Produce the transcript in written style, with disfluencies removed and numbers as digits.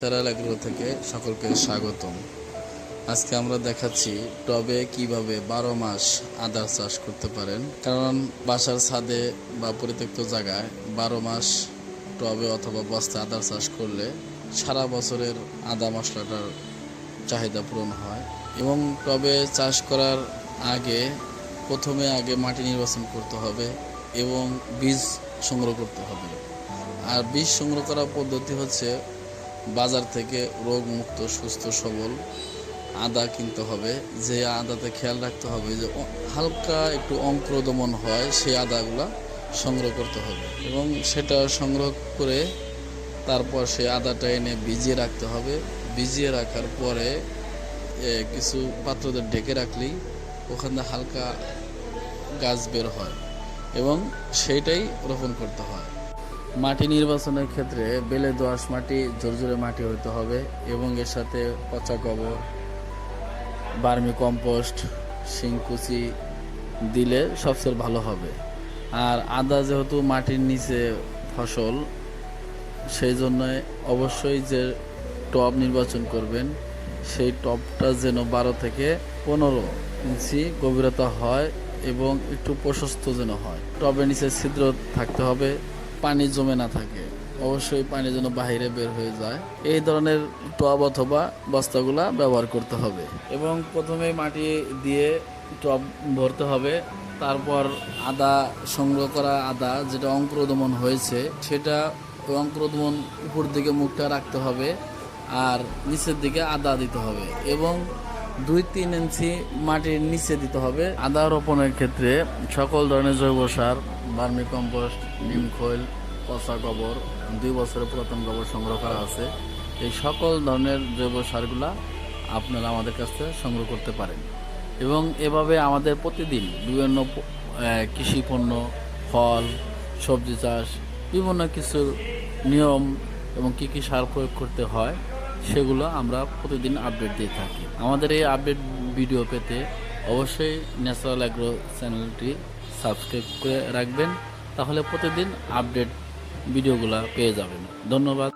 Natural agro থেকে সকলকে স্বাগতম। আজকে আমরা দেখাচ্ছি টবে কিভাবে 12 মাস আদা চাষ করতে পারেন। কারণ বাসার ছাদে বা পরিত্যক্ত জায়গায় 12 মাস টবে অথবা বস্তায় আদা চাষ করলে সারা বছরের আদা মশলাটার চাহিদা পূরণ হয়। এবং টবে চাষ করার প্রথমে মাটি নির্বাচন করতে হবে এবং বীজ সংগ্রহ করতে হবে। আর বীজ সংগ্রহ করার পদ্ধতি হচ্ছে বাজার থেকে রোগমুক্ত সুস্থ সবল আদা কিনতে হবে। যে আদাতে খেয়াল রাখতে হবে যে হালকা একটু অঙ্কুরোদ্গমন হয়, সেই আদাগুলা সংগ্রহ করতে হবে এবং সেটা সংগ্রহ করে তারপর সেই আদাটা এনে ভিজিয়ে রাখতে হবে। ভিজিয়ে রাখার পরে কিছু পাত্রদের ঢেকে রাখলেই ওখানে হালকা গাছ বের হয় এবং সেইটাই রোপণ করতে হয়। মাটি নির্বাচনের ক্ষেত্রে বেলে দোআঁশ মাটি, ঝরঝরে মাটি হতে হবে এবং এর সাথে পচা গোবর, ভার্মি কম্পোস্ট, শিংকুচি দিলে সবচেয়ে ভালো হবে। আর আদা যেহেতু মাটির নিচে ফসল, সেই জন্য অবশ্যই যে টব নির্বাচন করবেন সেই টবটা যেন 12 থেকে 15 ইঞ্চি গভীরতা হয় এবং একটু প্রশস্ত যেন হয়। টবের নিচে ছিদ্র থাকতে হবে, পানি জমে না থাকে। অবশ্যই পানি যেন বাহিরে বের হয়ে যায়। এই ধরনের টব অথবা বস্তাগুলা ব্যবহার করতে হবে এবং প্রথমে মাটি দিয়ে টব ভরতে হবে। তারপর আদা সংগ্রহ করা আদা যেটা অঙ্কুরোদ্গমন হয়েছে সেটা অঙ্কুরোদ্গমন উপর দিকে মুখটা রাখতে হবে আর নিচের দিকে আদা দিতে হবে এবং 2-3 ইঞ্চি মাটির নিচে দিতে হবে। আদা রোপণের ক্ষেত্রে সকল ধরনের জৈব সার, ভার্মি কম্পোস্ট, নিম খৈল, পচা গোবর, 2 বছরের পুরাতন গোবর সংগ্রহ করা আছে। এই সকল ধরনের জৈব সারগুলা আপনারা আমাদের কাছ থেকে সংগ্রহ করতে পারেন এবং এভাবে আমাদের প্রতিদিন বিভিন্ন কৃষি পণ্য, ফল, সবজি চাষ, বিভিন্ন কিছু নিয়ম এবং কী কী সার প্রয়োগ করতে হয় সেগুলো আমরা প্রতিদিন আপডেট দিয়ে থাকি। আমাদের এই আপডেট ভিডিও পেতে অবশ্যই ন্যাচারাল এগ্রো চ্যানেলটি সাবস্ক্রাইব করে রাখবেন, তাহলে প্রতিদিন আপডেট ভিডিওগুলো পেয়ে যাবেন। ধন্যবাদ।